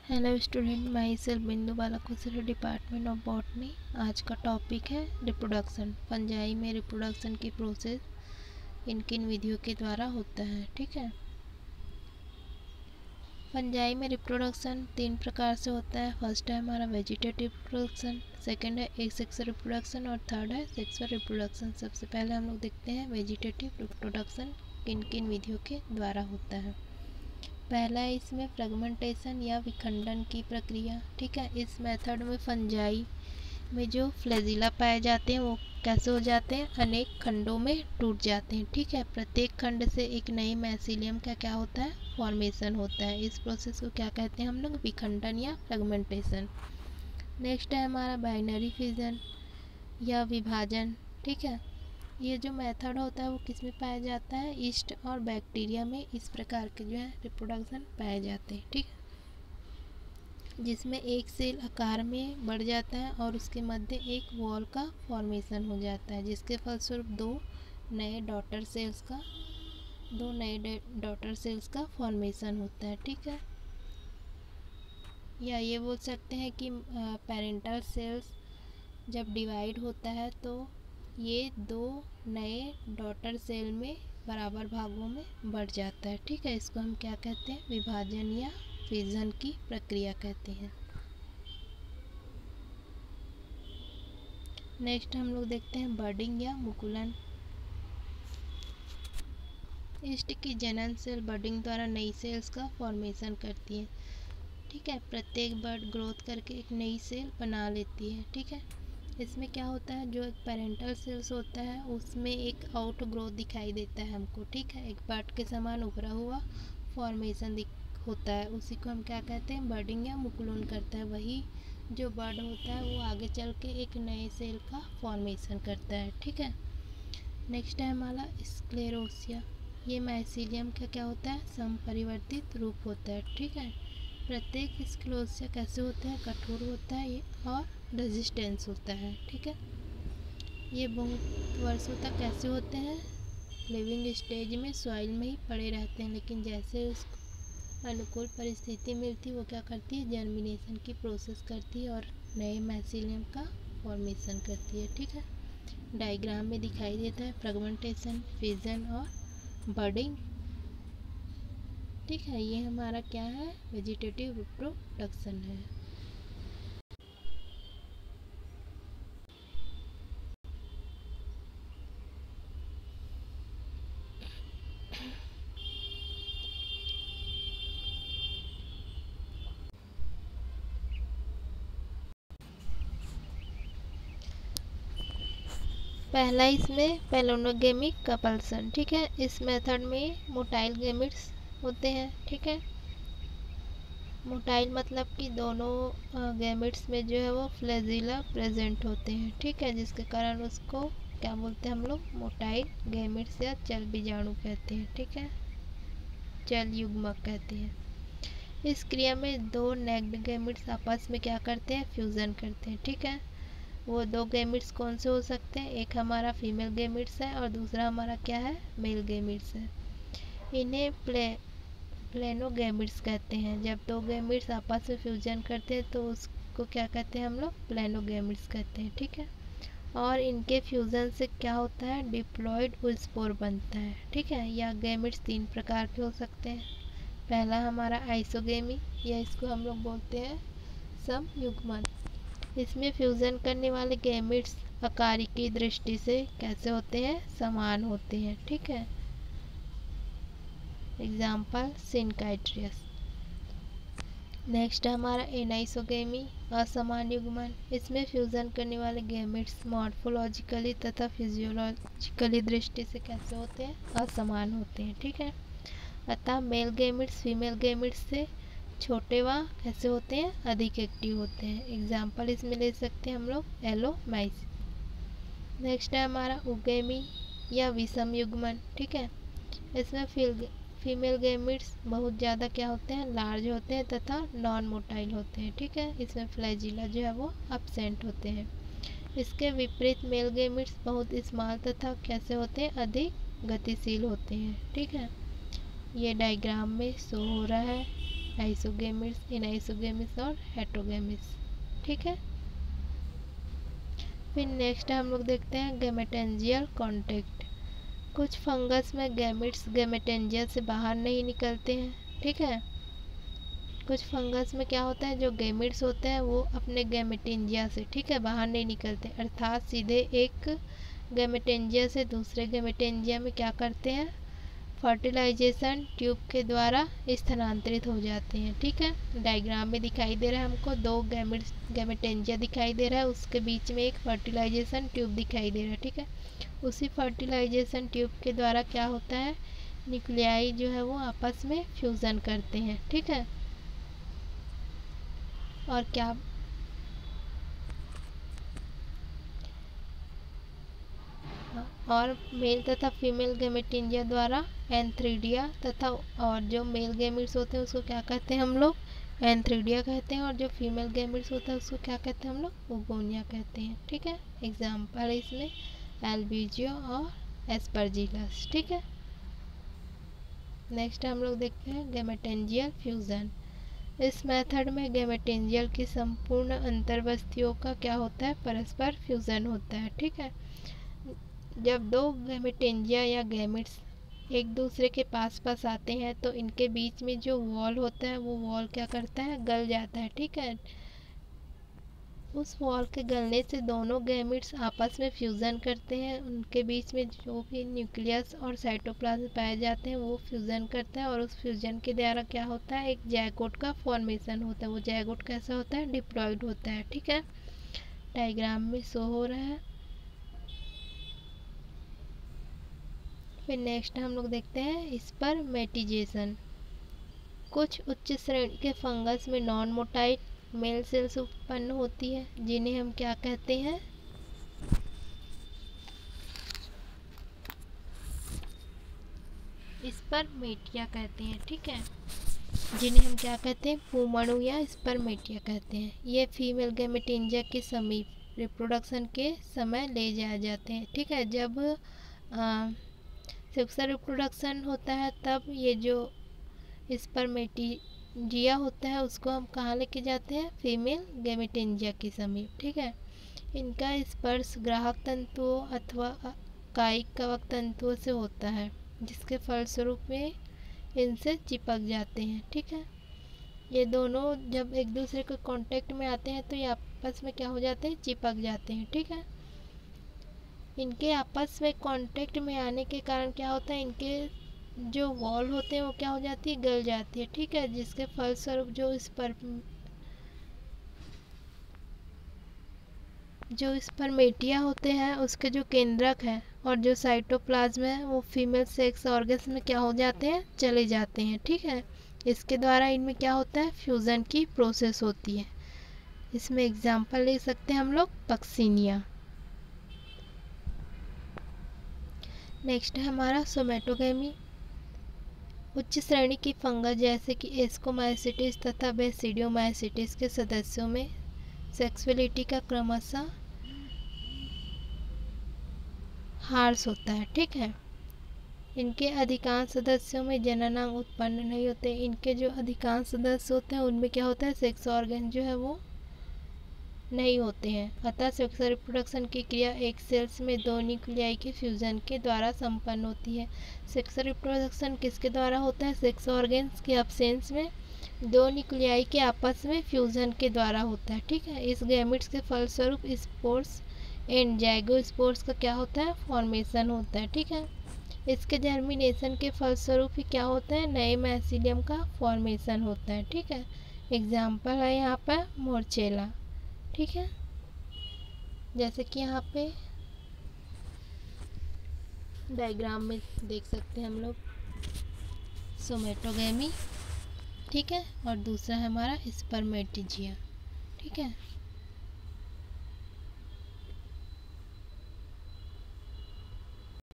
Hello student, my self बिंदु बालाकुसरे, department of botany. आज का टॉपिक है रिप्रोडक्शन। फंजाई में रिप्रोडक्शन की प्रोसेस किन किन विधियों के द्वारा होता है। ठीक है, फंजाई में रिप्रोडक्शन 3 प्रकार से होता है। फर्स्ट है हमारा वेजिटेटिव रिप्रोडक्शन, सेकंड है एसेक्सुअल रिप्रोडक्शन और थर्ड है सेक्सुअल रिप्रोडक्शन। सबसे पहले हम लोग देखते हैं वेजिटेटिव रिप्रोडक्शन किन किन विधियों के द्वारा होता है। पहला है इसमें फ्रेगमेंटेशन या विखंडन की प्रक्रिया। ठीक है, इस मेथड में फंजाई में जो फ्लैजिला पाए जाते हैं वो कैसे हो जाते हैं, अनेक खंडों में टूट जाते हैं। ठीक है, प्रत्येक खंड से एक नए मैसिलियम का क्या होता है, फॉर्मेशन होता है। इस प्रोसेस को क्या कहते हैं हम लोग, विखंडन या फ्रेगमेंटेशन। नेक्स्ट है हमारा बाइनरी फिजन या विभाजन। ठीक है, ये जो मेथड होता है वो किस में पाया जाता है, ईस्ट और बैक्टीरिया में इस प्रकार के जो है रिप्रोडक्शन पाए जाते हैं। ठीक है, जिसमें एक सेल आकार में बढ़ जाता है और उसके मध्य एक वॉल का फॉर्मेशन हो जाता है, जिसके फलस्वरूप दो नए डॉटर सेल्स का फॉर्मेशन होता है। ठीक है, या ये बोल सकते हैं कि पेरेंटल सेल्स जब डिवाइड होता है तो ये दो नए डॉटर सेल में बराबर भागों में बढ़ जाता है। ठीक है, इसको हम क्या कहते हैं, विभाजन या फिजन की प्रक्रिया कहते हैं। नेक्स्ट हम लोग देखते हैं बडिंग या मुकुलन। ईस्ट की जनन सेल बडिंग द्वारा नई सेल्स का फॉर्मेशन करती है। ठीक है, प्रत्येक बर्ड ग्रोथ करके एक नई सेल बना लेती है। ठीक है, इसमें क्या होता है, जो एक पेरेंटल सेल्स होता है उसमें एक आउट ग्रोथ दिखाई देता है हमको। ठीक है, एक बर्ड के समान उभरा हुआ फॉर्मेशन होता है, उसी को हम क्या कहते हैं, बर्डिंग या मुकुलन करता है। वही जो बर्ड होता है वो आगे चल के एक नए सेल का फॉर्मेशन करता है। ठीक है, नेक्स्ट है हमारा स्क्लेरोसिया। ये माइसीलियम का क्या होता है, समपरिवर्तित रूप होता है। ठीक है, प्रत्येक स्क्लेरोसिया कैसे होता है, कठोर होता है और रेजिस्टेंस होता है। ठीक है, ये बहुत वर्षों तक कैसे होते हैं, लिविंग स्टेज में सॉइल में ही पड़े रहते हैं, लेकिन जैसे उसको अनुकूल परिस्थिति मिलती है वो क्या करती है, जर्मिनेशन की प्रोसेस करती है और नए मैसिलियम का फॉर्मेशन करती है। ठीक है, डायग्राम में दिखाई देता है फ्रेगमेंटेशन, फिजन और बडिंग। ठीक है, ये हमारा क्या है, वेजिटेटिव रिप्रोडक्शन है। पहला इसमें पेलोनोगेमिक कपल्सन। ठीक है, इस मेथड में मोटाइल गैमेट्स होते हैं। ठीक है, मोटाइल मतलब कि दोनों गैमेट्स में जो है वो फ्लैजिला प्रेजेंट होते हैं। ठीक है, जिसके कारण उसको क्या बोलते हैं हम लोग, मोटाइल गैमेट्स या चल बीजाणु कहते हैं। ठीक है, चल युग्मक कहते हैं। इस क्रिया में दो नेक्ड गैमेट्स आपस में क्या करते हैं, फ्यूज़न करते हैं। ठीक है, वो दो गैमेट्स कौन से हो सकते हैं, एक हमारा फीमेल गैमेट्स है और दूसरा हमारा क्या है, मेल गैमेट्स है। इन्हें प्लेनोगैमेट्स कहते हैं। जब दो गैमेट्स आपस में फ्यूजन करते हैं तो उसको क्या कहते हैं हम लोग, प्लेनोगैमेट्स कहते हैं। ठीक है, और इनके फ्यूज़न से क्या होता है, डिप्लॉयड स्पोर बनता है। ठीक है, या गैमेट्स 3 प्रकार के हो सकते हैं। पहला हमारा आइसोगेमी, या इसको हम लोग बोलते हैं समयुग्मन। इसमें फ्यूज़न करने वाले गैमेट्स आकारिकी दृष्टि से कैसे होते हैं, समान होते हैं। ठीक है, एग्जाम्पल सिनकाइट्रियस। नेक्स्ट है हमारा एनाइसोगेमी, असमान युग्मन। इसमें फ्यूज़न करने वाले गैमेट्स मॉर्फोलॉजिकली तथा फिजियोलॉजिकली दृष्टि से कैसे होते हैं, असमान होते हैं। ठीक है, अतः मेल गैमेट्स फीमेल गैमेट्स से छोटे व कैसे होते हैं, अधिक एक्टिव होते हैं। एग्जाम्पल इसमें ले सकते हैं हम लोग एलोमाइस। नेक्स्ट है हमारा उगेमी या विषम युग्मन। ठीक है, इसमें फीमेल गैमेट्स बहुत ज़्यादा क्या होते हैं, लार्ज होते हैं तथा नॉन मोटाइल होते हैं। ठीक है, इसमें फ्लैजिला जो है वो अब्सेंट होते हैं। इसके विपरीत मेल गैमेट्स बहुत स्मॉल तथा कैसे होते हैं, अधिक गतिशील होते हैं। ठीक है, ये डायग्राम में शो हो रहा है। आइसोगेमिट्स, एनाइसोगेमिट्स और हेटेरोगेमिट्स। ठीक है। फिर नेक्स्ट हम लोग देखते हैं गैमेटेंजियल कॉन्टैक्ट। कुछ फंगस में गैमेट्स गैमेटेंजिया से बाहर नहीं निकलते हैं। ठीक है। कुछ फंगस में क्या होता है, जो गैमेट्स होते हैं वो अपने गैमेटेंजिया से, ठीक है, बाहर नहीं निकलते, अर्थात सीधे एक गैमेटेंजिया से दूसरे गैमेटेंजिया में क्या करते हैं, फर्टिलाइजेशन ट्यूब के द्वारा स्थानांतरित हो जाते हैं। ठीक है। डायग्राम में दिखाई दे रहा है हमको दो गैमेटेंजिया दिखाई दे रहा है, उसके बीच में एक फर्टिलाइजेशन ट्यूब दिखाई दे रहा है। ठीक है। उसी फर्टिलाइजेशन ट्यूब के द्वारा क्या होता है, न्यूक्लियाई जो है वो आपस में फ्यूज़न करते हैं। ठीक है। और क्या और मेल तथा फीमेल गैमेटेंजिया द्वारा एंथ्रीडिया तथा, और जो मेल गैमेट्स होते हैं उसको क्या कहते हैं हम लोग, एंथ्रीडिया कहते हैं, और जो फीमेल गैमेट्स होता है उसको क्या कहते हैं हम लोग, ओगोनिया कहते हैं। ठीक है। एग्जाम्पल है इसमें एल्बिजियो और एस्परजिलस। ठीक है। नेक्स्ट हम लोग देखते हैं गैमेटेंजियल फ्यूज़न। इस मेथड में गैमेटेंजियल की संपूर्ण अंतर्बस्तियों का क्या होता है, परस्पर फ्यूज़न होता है। ठीक है। जब दो गैमेटेंजिया या गैमेट्स एक दूसरे के पास पास आते हैं तो इनके बीच में जो वॉल होता है वो वॉल क्या करता है, गल जाता है। ठीक है। उस वॉल के गलने से दोनों गैमेट्स आपस में फ्यूज़न करते हैं, उनके बीच में जो भी न्यूक्लियस और साइटोप्लाज्म पाए जाते हैं वो फ्यूज़न करता है, और उस फ्यूज़न के द्वारा क्या होता है, एक जायगोट का फॉर्मेशन होता है। वो जायगोट कैसा होता है, डिप्लॉयड होता है। ठीक है। डायग्राम में शो हो रहा है। फिर नेक्स्ट हम लोग देखते हैं स्पर्मेटिजेशन। कुछ उच्च श्रेणी के फंगस में नॉन मोटाइल मेल सेल्स उत्पन्न होती है, जिन्हें हम क्या कहते हैं, स्पर्मेटिया कहते हैं। ठीक है। जिन्हें हम क्या कहते हैं, पूमणु या स्पर्मेटिया कहते हैं। ये फीमेल गैमेटेंजिया के समीप रिप्रोडक्शन के समय ले जाए जाते हैं। ठीक है। जब सेक्सुअल रिप्रोडक्शन होता है तब ये जो स्पर्मेटिजिया होता है उसको हम कहाँ लेके जाते हैं, फीमेल गैमेटेंजिया के समीप। ठीक है। इनका स्पर्श ग्राहक तंतुओं अथवा कायिक कवक तंतुओं से होता है, जिसके फलस्वरूप में इनसे चिपक जाते हैं। ठीक है। ये दोनों जब एक दूसरे के कांटेक्ट में आते हैं तो ये आपस में क्या हो जाते हैं, चिपक जाते हैं। ठीक है। इनके आपस में कांटेक्ट में आने के कारण क्या होता है, इनके जो वॉल होते हैं वो क्या हो जाती है, गल जाती है। ठीक है। जिसके फलस्वरूप जो स्पर्मेटिया होते हैं उसके जो केंद्रक हैं और जो साइटोप्लाज्म है वो फीमेल सेक्स ऑर्गन्स में क्या हो जाते हैं, चले जाते हैं। ठीक है। इसके द्वारा इनमें क्या होता है, फ्यूज़न की प्रोसेस होती है। इसमें एग्जांपल ले सकते हैं हम लोग पक्सिनिया। नेक्स्ट है हमारा सोमेटोगेमी। उच्च श्रेणी की फंगस जैसे कि एस्कोमाइसिटिस तथा बेसिडियोमाइसिटिस के सदस्यों में सेक्सुअलिटी का क्रमशः हार्स होता है। ठीक है। इनके अधिकांश सदस्यों में जननांग उत्पन्न नहीं होते। इनके जो अधिकांश सदस्य होते हैं उनमें क्या होता है, सेक्स ऑर्गन जो है वो नहीं होते हैं। अतः सेक्सुअल रिप्रोडक्शन की क्रिया एक सेल्स में दो न्यूक्लियाई के फ्यूजन के द्वारा संपन्न होती है। सेक्सुअल रिप्रोडक्शन किसके द्वारा होता है, सेक्स ऑर्गन्स के अब्सेंस में दो न्यूक्लियाई के आपस में फ्यूजन के द्वारा होता है। ठीक है। इस गैमेट्स के फलस्वरूप स्पोर्स एंड जाइगोस्पोर्स का क्या होता है, फॉर्मेशन होता है। ठीक है। इसके जर्मिनेशन के फलस्वरूप ही क्या होता है, नए माइसीलियम का फॉर्मेशन होता है। ठीक है। एग्जाम्पल है यहाँ पर मोर्चेला। ठीक है। जैसे कि यहाँ पे डायग्राम में देख सकते हैं हम लोग सोमेटोगेमी। ठीक है। और दूसरा है हमारा स्पर्मेटिजिया। ठीक है।